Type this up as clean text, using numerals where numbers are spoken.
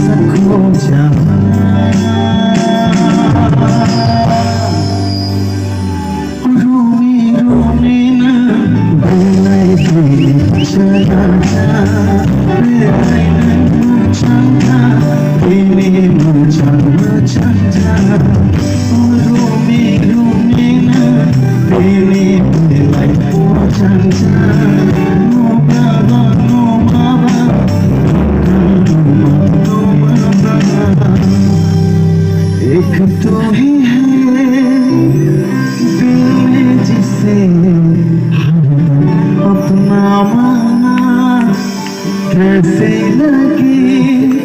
सको रूमी रूमी ना बेलाई बेली चलाना बेलाई चंगा बेली चंगा चंगा रूमी रूमी ना बेली बेलाई चंगा no baba no baba no baba एक तो ही है दिल में जिसे अपना माना कैसे लगे